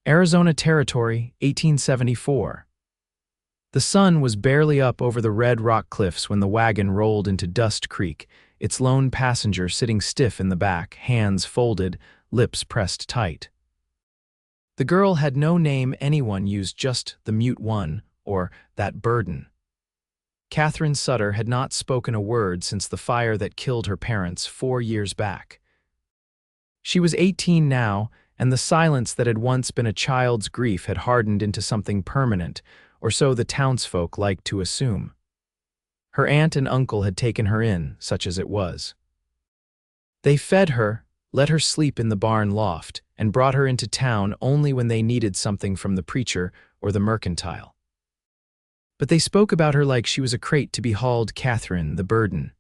Arizona Territory, 1874. The sun was barely up over the red rock cliffs when the wagon rolled into Dust Creek, its lone passenger sitting stiff in the back, hands folded, lips pressed tight. The girl had no name, anyone used just the mute one, or that burden. Catherine Sutter had not spoken a word since the fire that killed her parents 4 years back. She was 18 now, and the silence that had once been a child's grief had hardened into something permanent, or so the townsfolk liked to assume. Her aunt and uncle had taken her in, such as it was. They fed her, let her sleep in the barn loft, and brought her into town only when they needed something from the preacher or the mercantile. But they spoke about her like she was a crate to be hauled, Catherine, the burden.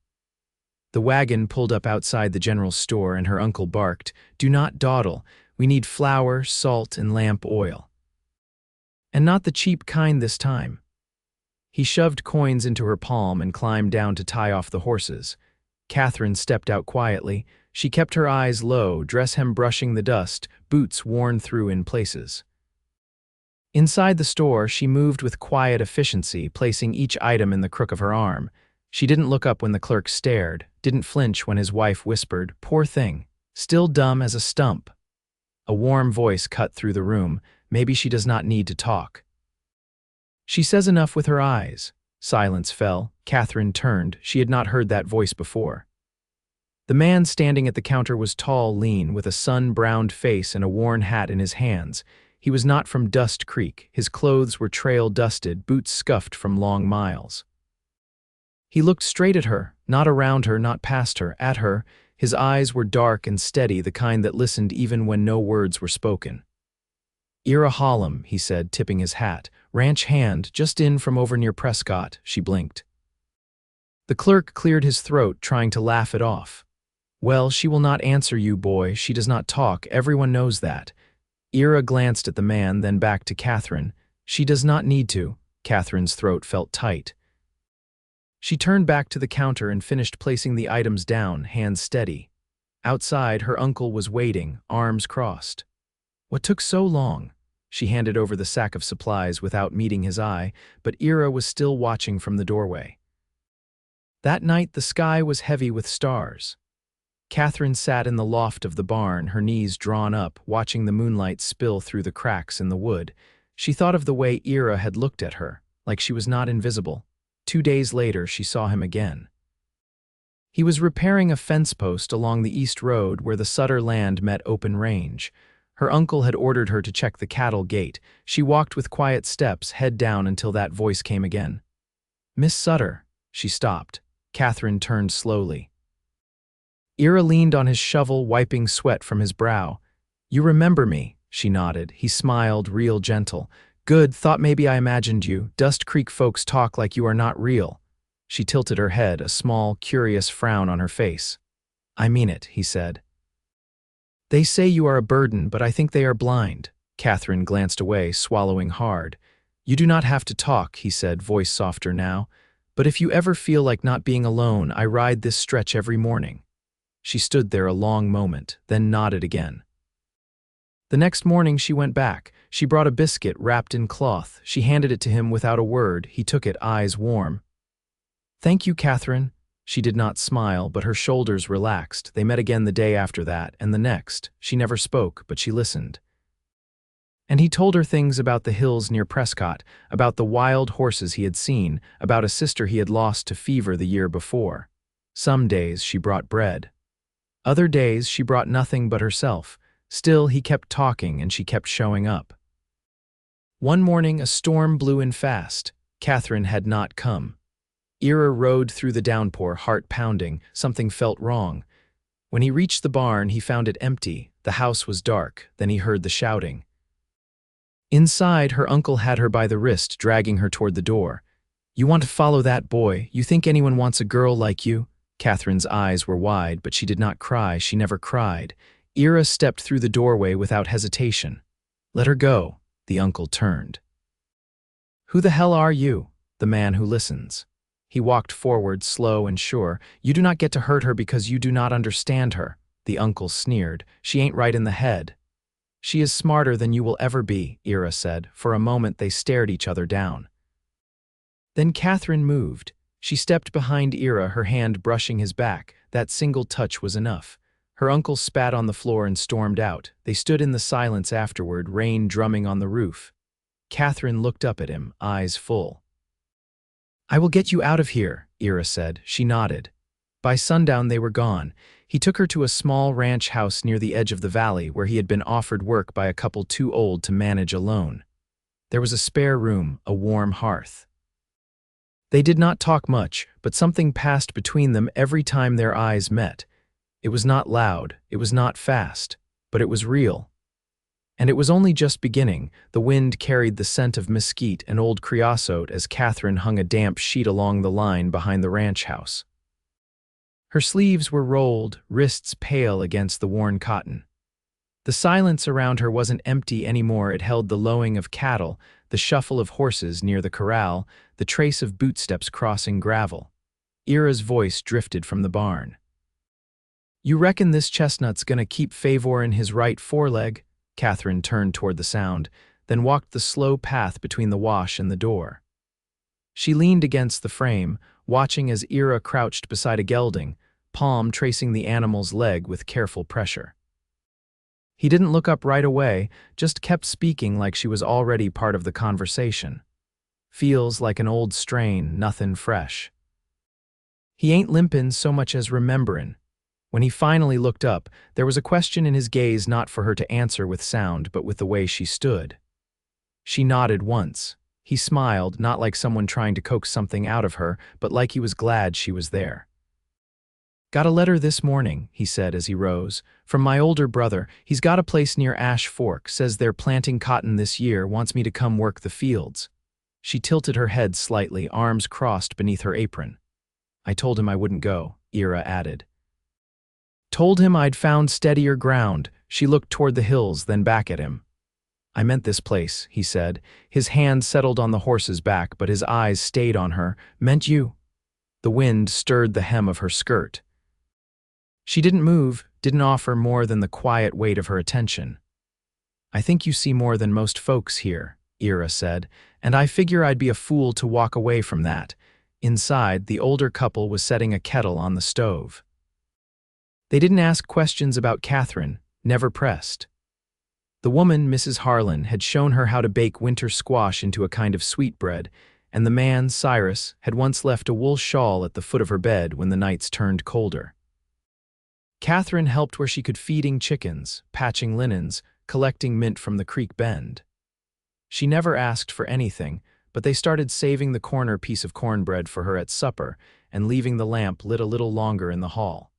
The wagon pulled up outside the general store and her uncle barked, "Do not dawdle, we need flour, salt, and lamp oil." And not the cheap kind this time. He shoved coins into her palm and climbed down to tie off the horses. Catherine stepped out quietly. She kept her eyes low, dress hem brushing the dust, boots worn through in places. Inside the store, she moved with quiet efficiency, placing each item in the crook of her arm. She didn't look up when the clerk stared, didn't flinch when his wife whispered, "Poor thing, still dumb as a stump." A warm voice cut through the room. Maybe she does not need to talk. She says enough with her eyes. Silence fell. Catherine turned. She had not heard that voice before. The man standing at the counter was tall, lean, with a sun-browned face and a worn hat in his hands. He was not from Dust Creek. His clothes were trail-dusted, boots scuffed from long miles. He looked straight at her, not around her, not past her, at her. His eyes were dark and steady, the kind that listened even when no words were spoken. "Ira Hollum," he said, tipping his hat. "Ranch hand, just in from over near Prescott." She blinked. The clerk cleared his throat, trying to laugh it off. "Well, she will not answer you, boy. She does not talk. Everyone knows that." Ira glanced at the man, then back to Catherine. "She does not need to." Catherine's throat felt tight. She turned back to the counter and finished placing the items down, hands steady. Outside, her uncle was waiting, arms crossed. "What took so long?" She handed over the sack of supplies without meeting his eye, but Ira was still watching from the doorway. That night, the sky was heavy with stars. Catherine sat in the loft of the barn, her knees drawn up, watching the moonlight spill through the cracks in the wood. She thought of the way Ira had looked at her, like she was not invisible. 2 days later, she saw him again. He was repairing a fence post along the east road where the Sutter land met open range. Her uncle had ordered her to check the cattle gate. She walked with quiet steps, head down, until that voice came again. "Miss Sutter." She stopped. Catherine turned slowly. Ira leaned on his shovel, wiping sweat from his brow. "You remember me?" She nodded. He smiled, real gentle. "Good, thought maybe I imagined you. Dust Creek folks talk like you are not real." She tilted her head, a small, curious frown on her face. "I mean it," he said. "They say you are a burden, but I think they are blind." Catherine glanced away, swallowing hard. "You do not have to talk," he said, voice softer now. "But if you ever feel like not being alone, I ride this stretch every morning." She stood there a long moment, then nodded again. The next morning she went back. She brought a biscuit wrapped in cloth. She handed it to him without a word. He took it, eyes warm. "Thank you, Catherine." She did not smile, but her shoulders relaxed. They met again the day after that, and the next. She never spoke, but she listened. And he told her things about the hills near Prescott, about the wild horses he had seen, about a sister he had lost to fever the year before. Some days she brought bread. Other days she brought nothing but herself. Still, he kept talking and she kept showing up. One morning, a storm blew in fast. Catherine had not come. Ira rode through the downpour, heart pounding. Something felt wrong. When he reached the barn, he found it empty. The house was dark. Then he heard the shouting. Inside, her uncle had her by the wrist, dragging her toward the door. "You want to follow that boy? You think anyone wants a girl like you?" Catherine's eyes were wide, but she did not cry. She never cried. Ira stepped through the doorway without hesitation. "Let her go." The uncle turned. "Who the hell are you?" "The man who listens." He walked forward, slow and sure. "You do not get to hurt her because you do not understand her." The uncle sneered. "She ain't right in the head." She is smarter than you will ever be, Ira said. For a moment they stared each other down. Then Catherine moved. She stepped behind Ira, her hand brushing his back. That single touch was enough. Her uncle spat on the floor and stormed out. They stood in the silence afterward, rain drumming on the roof. Catherine looked up at him, eyes full. "I will get you out of here," Ira said. She nodded. By sundown they were gone. He took her to a small ranch house near the edge of the valley where he had been offered work by a couple too old to manage alone. There was a spare room, a warm hearth. They did not talk much, but something passed between them every time their eyes met. It was not loud, it was not fast, but it was real. And it was only just beginning. The wind carried the scent of mesquite and old creosote as Catherine hung a damp sheet along the line behind the ranch house. Her sleeves were rolled, wrists pale against the worn cotton. The silence around her wasn't empty anymore. It held the lowing of cattle, the shuffle of horses near the corral, the trace of bootsteps crossing gravel. Ira's voice drifted from the barn. "You reckon this chestnut's gonna keep favor in his right foreleg?" Catherine turned toward the sound, then walked the slow path between the wash and the door. She leaned against the frame, watching as Ira crouched beside a gelding, palm tracing the animal's leg with careful pressure. He didn't look up right away, just kept speaking like she was already part of the conversation. "Feels like an old strain, nothin' fresh. He ain't limpin' so much as rememberin'." When he finally looked up, there was a question in his gaze, not for her to answer with sound, but with the way she stood. She nodded once. He smiled, not like someone trying to coax something out of her, but like he was glad she was there. "Got a letter this morning," he said as he rose. "From my older brother. He's got a place near Ash Fork, says they're planting cotton this year, wants me to come work the fields." She tilted her head slightly, arms crossed beneath her apron. "I told him I wouldn't go," Ira added. "Told him I'd found steadier ground." She looked toward the hills, then back at him. "I meant this place," he said. His hand settled on the horse's back, but his eyes stayed on her. "Meant you." The wind stirred the hem of her skirt. She didn't move, didn't offer more than the quiet weight of her attention. "I think you see more than most folks here," Ira said, "and I figure I'd be a fool to walk away from that." Inside, the older couple was setting a kettle on the stove. They didn't ask questions about Catherine, never pressed. The woman, Mrs. Harlan, had shown her how to bake winter squash into a kind of sweetbread, and the man, Cyrus, had once left a wool shawl at the foot of her bed when the nights turned colder. Catherine helped where she could, feeding chickens, patching linens, collecting mint from the creek bend. She never asked for anything, but they started saving the corner piece of cornbread for her at supper and leaving the lamp lit a little longer in the hall.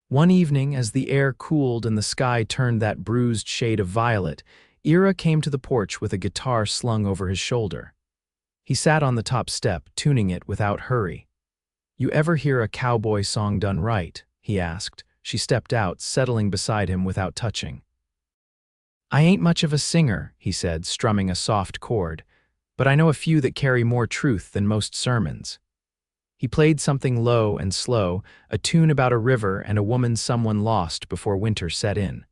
One evening, as the air cooled and the sky turned that bruised shade of violet, Ira came to the porch with a guitar slung over his shoulder. He sat on the top step, tuning it without hurry. "You ever hear a cowboy song done right?" he asked. She stepped out, settling beside him without touching. "I ain't much of a singer," he said, strumming a soft chord, "but I know a few that carry more truth than most sermons." He played something low and slow, a tune about a river and a woman someone lost before winter set in.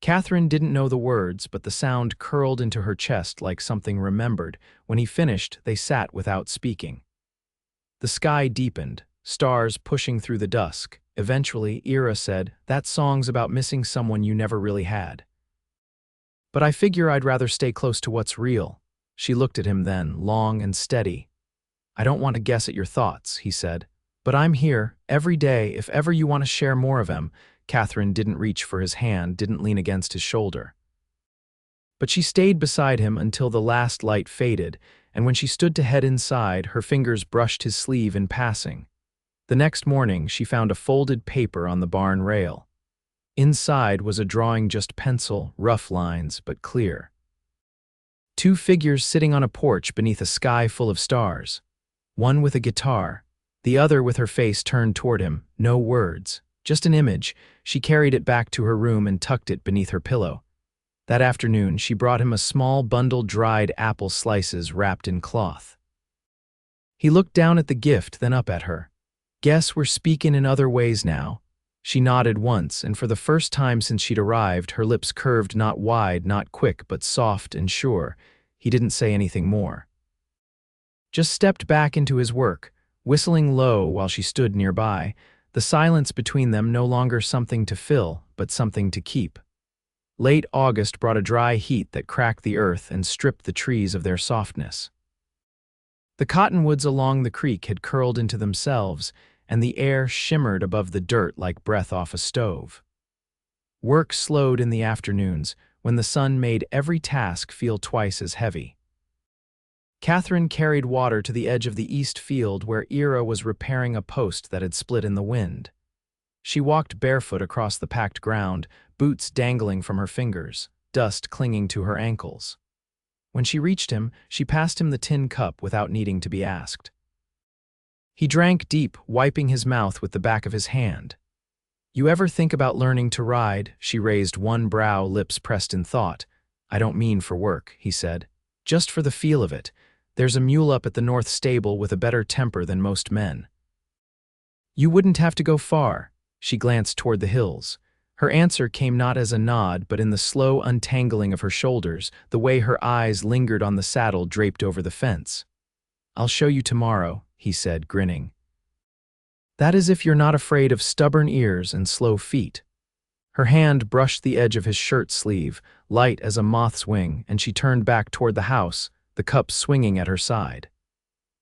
Catherine didn't know the words, but the sound curled into her chest like something remembered. When he finished, they sat without speaking. The sky deepened, stars pushing through the dusk. Eventually, Ira said, "That song's about missing someone you never really had. But I figure I'd rather stay close to what's real." She looked at him then, long and steady. "I don't want to guess at your thoughts," he said, "but I'm here, every day, if ever you want to share more of them." Catherine didn't reach for his hand, didn't lean against his shoulder. But she stayed beside him until the last light faded, and when she stood to head inside, her fingers brushed his sleeve in passing. The next morning, she found a folded paper on the barn rail. Inside was a drawing, just pencil, rough lines, but clear. Two figures sitting on a porch beneath a sky full of stars. One with a guitar, the other with her face turned toward him, no words, just an image. She carried it back to her room and tucked it beneath her pillow. That afternoon, she brought him a small bundle dried apple slices wrapped in cloth. He looked down at the gift, then up at her. "Guess we're speaking in other ways now." She nodded once, and for the first time since she'd arrived, her lips curved not wide, not quick, but soft and sure. He didn't say anything more. Just stepped back into his work, whistling low while she stood nearby, the silence between them no longer something to fill, but something to keep. Late August brought a dry heat that cracked the earth and stripped the trees of their softness. The cottonwoods along the creek had curled into themselves, and the air shimmered above the dirt like breath off a stove. Work slowed in the afternoons, when the sun made every task feel twice as heavy. Catherine carried water to the edge of the east field where Ira was repairing a post that had split in the wind. She walked barefoot across the packed ground, boots dangling from her fingers, dust clinging to her ankles. When she reached him, she passed him the tin cup without needing to be asked. He drank deep, wiping his mouth with the back of his hand. "You ever think about learning to ride?" She raised one brow, lips pressed in thought. "I don't mean for work," he said. "Just for the feel of it. There's a mule up at the north stable with a better temper than most men." "You wouldn't have to go far." She glanced toward the hills. Her answer came not as a nod, but in the slow untangling of her shoulders, the way her eyes lingered on the saddle draped over the fence. "I'll show you tomorrow," he said, grinning. "That is if you're not afraid of stubborn ears and slow feet." Her hand brushed the edge of his shirt sleeve, light as a moth's wing, and she turned back toward the house, the cup swinging at her side.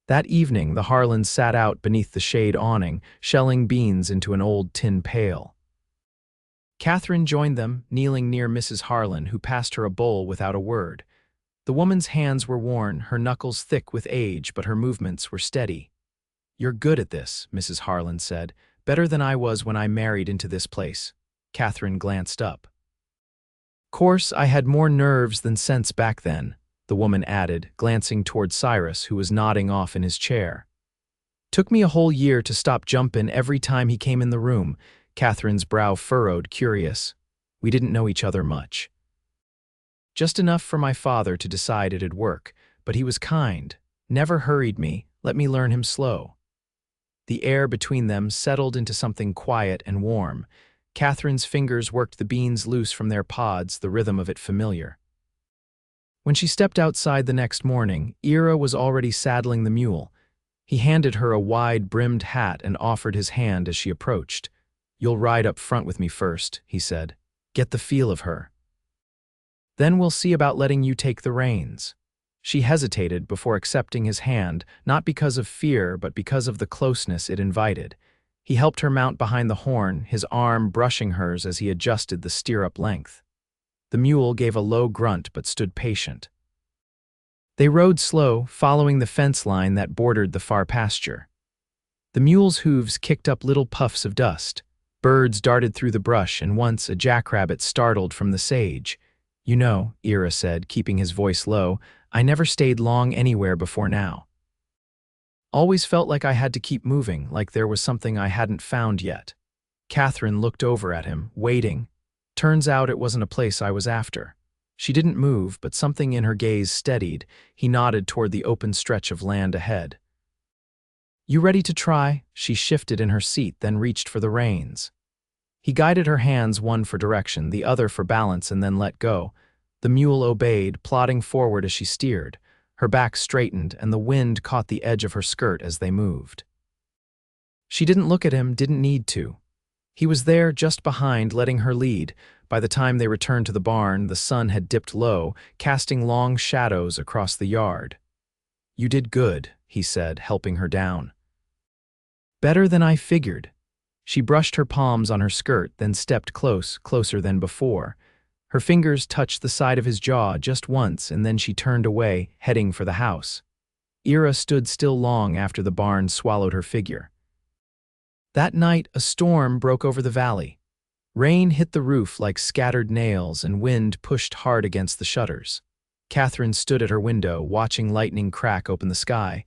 That evening, the Harlans sat out beneath the shade awning, shelling beans into an old tin pail. Catherine joined them, kneeling near Mrs. Harlan, who passed her a bowl without a word. The woman's hands were worn, her knuckles thick with age, but her movements were steady. "You're good at this," Mrs. Harlan said. "Better than I was when I married into this place." Catherine glanced up. "Course, I had more nerves than sense back then," the woman added, glancing toward Cyrus, who was nodding off in his chair. "Took me a whole year to stop jumpin' every time he came in the room." Catherine's brow furrowed, curious. "We didn't know each other much." "Just enough for my father to decide it'd work, but he was kind, never hurried me, let me learn him slow." The air between them settled into something quiet and warm. Catherine's fingers worked the beans loose from their pods, the rhythm of it familiar. When she stepped outside the next morning, Ira was already saddling the mule. He handed her a wide-brimmed hat and offered his hand as she approached. "You'll ride up front with me first," he said. "Get the feel of her. Then we'll see about letting you take the reins." She hesitated before accepting his hand, not because of fear, but because of the closeness it invited. He helped her mount behind the horn, his arm brushing hers as he adjusted the stirrup length. The mule gave a low grunt but stood patient. They rode slow, following the fence line that bordered the far pasture. The mule's hooves kicked up little puffs of dust. Birds darted through the brush, and once a jackrabbit startled from the sage. "You know," Ira said, keeping his voice low, "I never stayed long anywhere before now. Always felt like I had to keep moving, like there was something I hadn't found yet." Catherine looked over at him, waiting. Turns out it wasn't a place I was after. She didn't move, but something in her gaze steadied. He nodded toward the open stretch of land ahead. "You ready to try?" She shifted in her seat, then reached for the reins. He guided her hands, one for direction, the other for balance, and then let go. The mule obeyed, plodding forward as she steered. Her back straightened, and the wind caught the edge of her skirt as they moved. She didn't look at him, didn't need to. He was there, just behind, letting her lead. By the time they returned to the barn, the sun had dipped low, casting long shadows across the yard. "You did good," he said, helping her down. "Better than I figured." She brushed her palms on her skirt, then stepped closer than before. Her fingers touched the side of his jaw just once, and then she turned away, heading for the house. Ira stood still long after the barn swallowed her figure. That night, a storm broke over the valley. Rain hit the roof like scattered nails, and wind pushed hard against the shutters. Catherine stood at her window, watching lightning crack open the sky.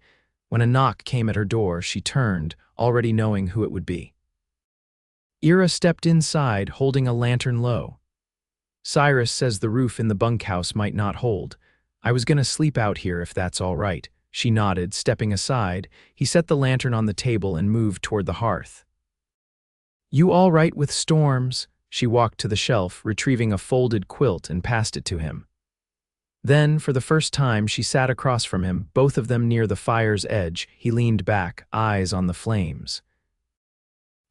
When a knock came at her door, she turned, already knowing who it would be. Ira stepped inside, holding a lantern low. "Cyrus says the roof in the bunkhouse might not hold. I was gonna sleep out here if that's all right." She nodded, stepping aside. He set the lantern on the table and moved toward the hearth. "You all right with storms?" She walked to the shelf, retrieving a folded quilt and passed it to him. Then, for the first time, she sat across from him, both of them near the fire's edge. He leaned back, eyes on the flames.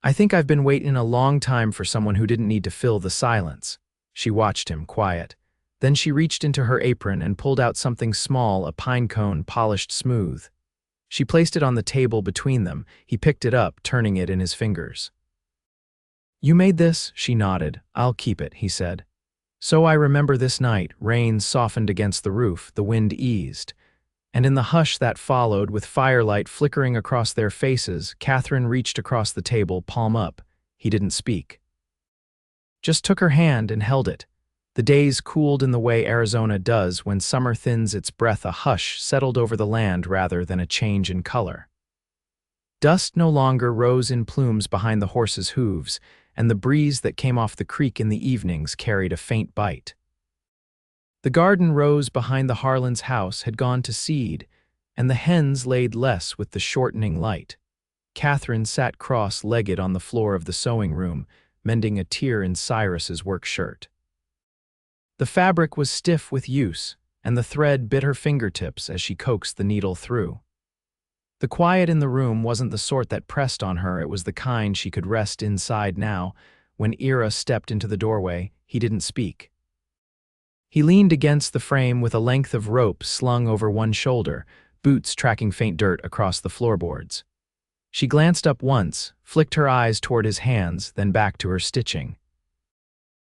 "I think I've been waiting a long time for someone who didn't need to fill the silence." She watched him, quiet. Then she reached into her apron and pulled out something small, a pine cone polished smooth. She placed it on the table between them. He picked it up, turning it in his fingers. "You made this?" She nodded. "I'll keep it," he said. "So I remember this night." Rain softened against the roof, the wind eased. And in the hush that followed, with firelight flickering across their faces, Catherine reached across the table, palm up. He didn't speak. Just took her hand and held it. The days cooled in the way Arizona does when summer thins its breath. A hush settled over the land rather than a change in color. Dust no longer rose in plumes behind the horses' hooves, and the breeze that came off the creek in the evenings carried a faint bite. The garden rose behind the Harlan's house had gone to seed, and the hens laid less with the shortening light. Catherine sat cross-legged on the floor of the sewing room, mending a tear in Cyrus's work shirt. The fabric was stiff with use, and the thread bit her fingertips as she coaxed the needle through. The quiet in the room wasn't the sort that pressed on her, it was the kind she could rest inside now. When Ira stepped into the doorway, he didn't speak. He leaned against the frame with a length of rope slung over one shoulder, boots tracking faint dirt across the floorboards. She glanced up once, flicked her eyes toward his hands, then back to her stitching.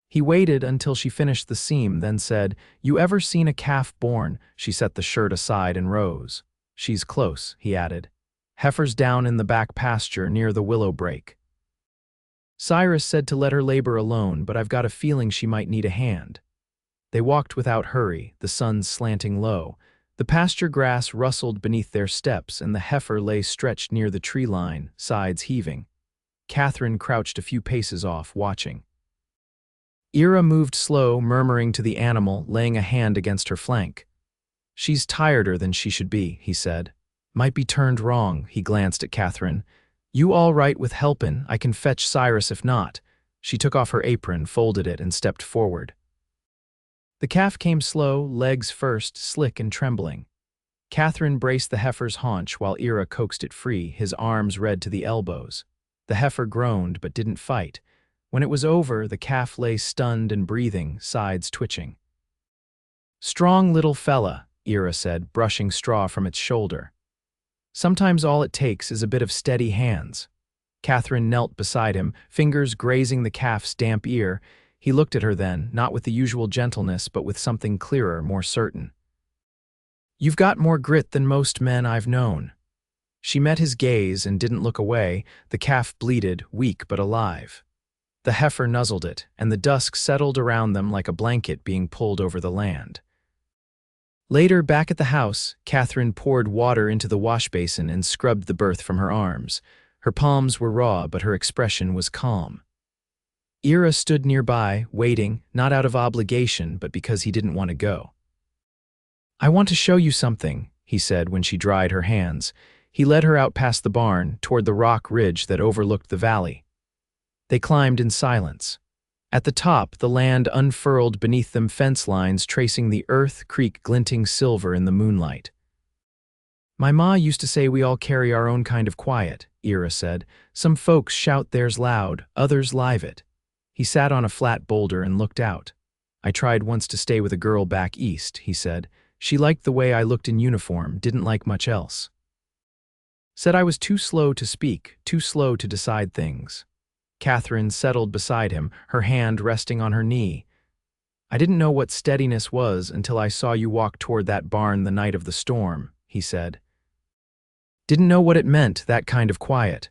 He waited until she finished the seam, then said, "You ever seen a calf born?" She set the shirt aside and rose. "She's close," he added. "Heifer's down in the back pasture near the willow brake. Cyrus said to let her labor alone, but I've got a feeling she might need a hand." They walked without hurry, the sun slanting low. The pasture grass rustled beneath their steps, and the heifer lay stretched near the tree line, sides heaving. Catherine crouched a few paces off, watching. Ira moved slow, murmuring to the animal, laying a hand against her flank. "She's tireder than she should be," he said. "Might be turned wrong." He glanced at Catherine. "You all right with helpin'? I can fetch Cyrus if not." She took off her apron, folded it, and stepped forward. The calf came slow, legs first, slick and trembling. Catherine braced the heifer's haunch while Ira coaxed it free, his arms red to the elbows. The heifer groaned but didn't fight. When it was over, the calf lay stunned and breathing, sides twitching. "Strong little fella," Ira said, brushing straw from its shoulder. "Sometimes all it takes is a bit of steady hands." Catherine knelt beside him, fingers grazing the calf's damp ear. He looked at her then, not with the usual gentleness, but with something clearer, more certain. "You've got more grit than most men I've known." She met his gaze and didn't look away. The calf bleated, weak but alive. The heifer nuzzled it, and the dusk settled around them like a blanket being pulled over the land. Later, back at the house, Catherine poured water into the wash basin and scrubbed the birth from her arms. Her palms were raw, but her expression was calm. Ira stood nearby, waiting, not out of obligation, but because he didn't want to go. "I want to show you something," he said when she dried her hands. He led her out past the barn, toward the rock ridge that overlooked the valley. They climbed in silence. At the top, the land unfurled beneath them, fence lines tracing the earth creek glinting silver in the moonlight. "My ma used to say we all carry our own kind of quiet," Ira said. "Some folks shout theirs loud, others live it." He sat on a flat boulder and looked out. "I tried once to stay with a girl back east," he said. "She liked the way I looked in uniform, didn't like much else. Said I was too slow to speak, too slow to decide things." Catherine settled beside him, her hand resting on her knee. "I didn't know what steadiness was until I saw you walk toward that barn the night of the storm," he said. "Didn't know what it meant, that kind of quiet."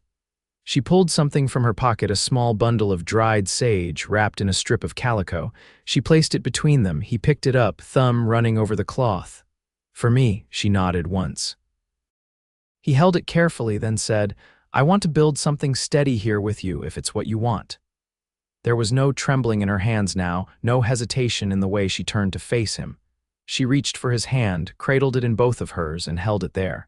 She pulled something from her pocket, a small bundle of dried sage wrapped in a strip of calico. She placed it between them. He picked it up, thumb running over the cloth. "For me," she nodded once. He held it carefully, then said, "I want to build something steady here with you, if it's what you want." There was no trembling in her hands now, no hesitation in the way she turned to face him. She reached for his hand, cradled it in both of hers, and held it there.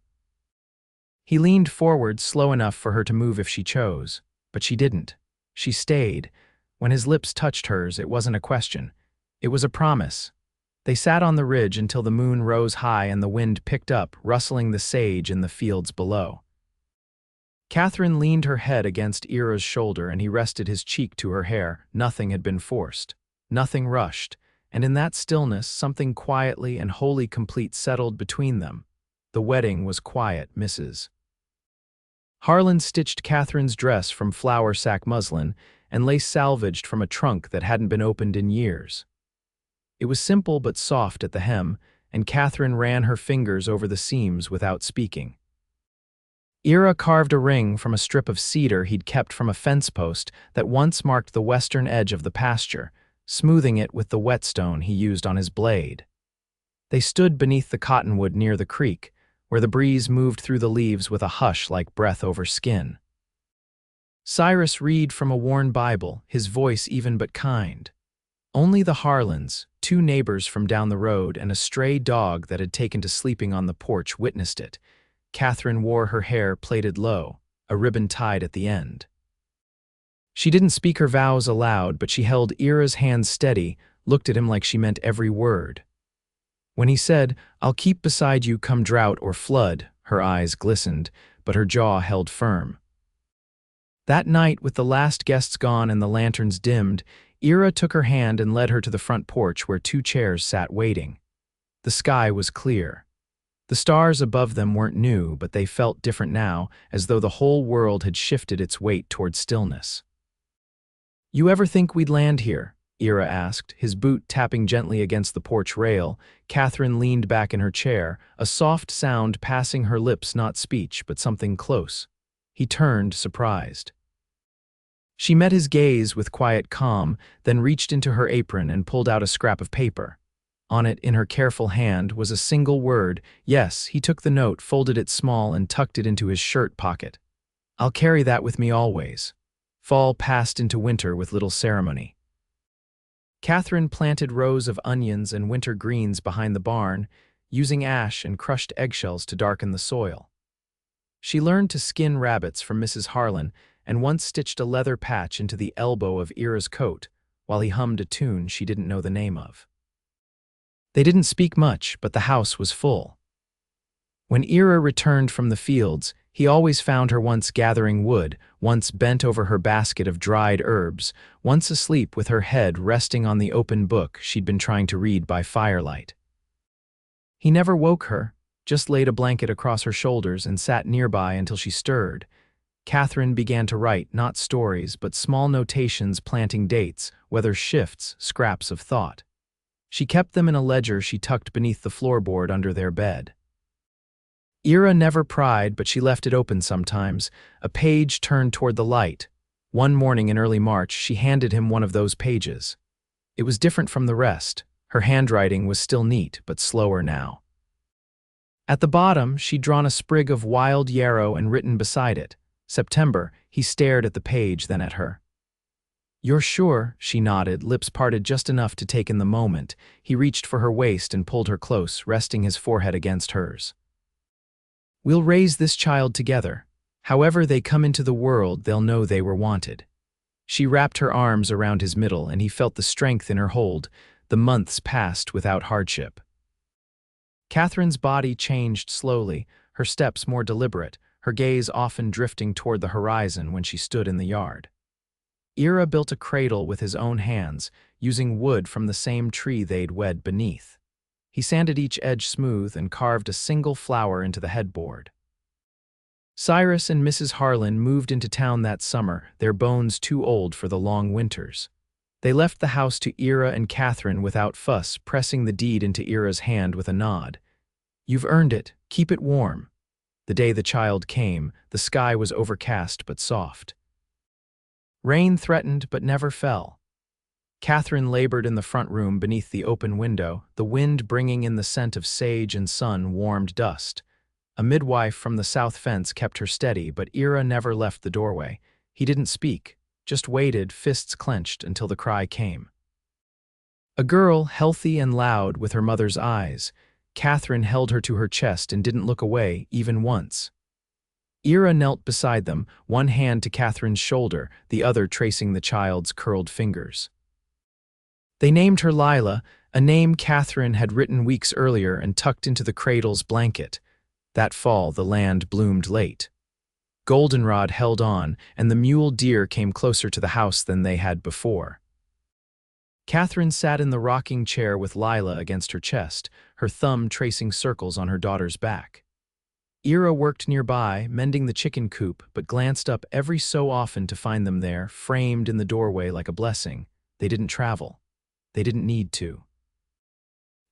He leaned forward, slow enough for her to move if she chose, but she didn't. She stayed. When his lips touched hers, it wasn't a question. It was a promise. They sat on the ridge until the moon rose high and the wind picked up, rustling the sage in the fields below. Catherine leaned her head against Ira's shoulder and he rested his cheek to her hair. Nothing had been forced. Nothing rushed. And in that stillness, something quietly and wholly complete settled between them. The wedding was quiet, Mrs. Harlan stitched Catherine's dress from flower sack muslin and lace salvaged from a trunk that hadn't been opened in years. It was simple but soft at the hem, and Catherine ran her fingers over the seams without speaking. Ira carved a ring from a strip of cedar he'd kept from a fence post that once marked the western edge of the pasture, smoothing it with the whetstone he used on his blade. They stood beneath the cottonwood near the creek, where the breeze moved through the leaves with a hush like breath over skin. Cyrus read from a worn Bible, his voice even but kind. Only the Harlans, two neighbors from down the road, and a stray dog that had taken to sleeping on the porch witnessed it. Catherine wore her hair plaited low, a ribbon tied at the end. She didn't speak her vows aloud, but she held Ira's hand steady, looked at him like she meant every word. When he said, "I'll keep beside you come drought or flood," her eyes glistened, but her jaw held firm. That night, with the last guests gone and the lanterns dimmed, Ira took her hand and led her to the front porch where two chairs sat waiting. The sky was clear. The stars above them weren't new, but they felt different now, as though the whole world had shifted its weight toward stillness. "You ever think we'd land here?" Ira asked, his boot tapping gently against the porch rail. Catherine leaned back in her chair, a soft sound passing her lips, not speech, but something close. He turned, surprised. She met his gaze with quiet calm, then reached into her apron and pulled out a scrap of paper. On it, in her careful hand, was a single word. Yes, he took the note, folded it small, and tucked it into his shirt pocket. "I'll carry that with me always." Fall passed into winter with little ceremony. Catherine planted rows of onions and winter greens behind the barn, using ash and crushed eggshells to darken the soil. She learned to skin rabbits from Mrs. Harlan and once stitched a leather patch into the elbow of Ira's coat while he hummed a tune she didn't know the name of. They didn't speak much, but the house was full. When Ira returned from the fields, he always found her once gathering wood, once bent over her basket of dried herbs, once asleep with her head resting on the open book she'd been trying to read by firelight. He never woke her, just laid a blanket across her shoulders and sat nearby until she stirred. Catherine began to write, not stories, but small notations planting dates, weather shifts, scraps of thought. She kept them in a ledger she tucked beneath the floorboard under their bed. Ira never pried, but she left it open sometimes, a page turned toward the light. One morning in early March, she handed him one of those pages. It was different from the rest. Her handwriting was still neat, but slower now. At the bottom, she'd drawn a sprig of wild yarrow and written beside it, September. He stared at the page, then at her. "You're sure?" She nodded, lips parted just enough to take in the moment. He reached for her waist and pulled her close, resting his forehead against hers. "We'll raise this child together. However they come into the world, they'll know they were wanted." She wrapped her arms around his middle, and he felt the strength in her hold. The months passed without hardship. Catherine's body changed slowly, her steps more deliberate, her gaze often drifting toward the horizon when she stood in the yard. Ira built a cradle with his own hands, using wood from the same tree they'd wed beneath. He sanded each edge smooth and carved a single flower into the headboard. Cyrus and Mrs. Harlan moved into town that summer, their bones too old for the long winters. They left the house to Ira and Catherine without fuss, pressing the deed into Ira's hand with a nod. "You've earned it. Keep it warm." The day the child came, the sky was overcast but soft. Rain threatened but never fell. Catherine labored in the front room beneath the open window, the wind bringing in the scent of sage and sun-warmed dust. A midwife from the south fence kept her steady, but Ira never left the doorway. He didn't speak, just waited, fists clenched, until the cry came. A girl, healthy and loud, with her mother's eyes. Catherine held her to her chest and didn't look away, even once. Ira knelt beside them, one hand to Catherine's shoulder, the other tracing the child's curled fingers. They named her Lila, a name Catherine had written weeks earlier and tucked into the cradle's blanket. That fall, the land bloomed late. Goldenrod held on, and the mule deer came closer to the house than they had before. Catherine sat in the rocking chair with Lila against her chest, her thumb tracing circles on her daughter's back. Ira worked nearby, mending the chicken coop, but glanced up every so often to find them there, framed in the doorway like a blessing. They didn't travel. They didn't need to.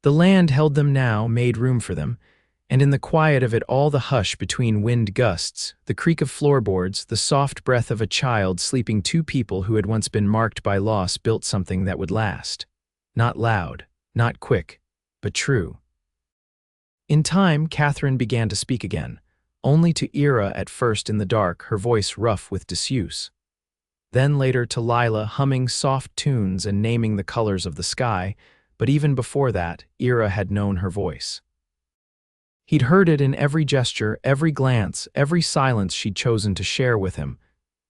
The land held them now, made room for them, and in the quiet of it all, the hush between wind gusts, the creak of floorboards, the soft breath of a child sleeping, two people who had once been marked by loss built something that would last. Not loud, not quick, but true. In time, Catherine began to speak again, only to Ira at first in the dark, her voice rough with disuse. Then later to Lila, humming soft tunes and naming the colors of the sky, but even before that, Ira had known her voice. He'd heard it in every gesture, every glance, every silence she'd chosen to share with him.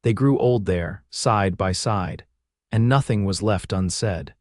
They grew old there, side by side, and nothing was left unsaid.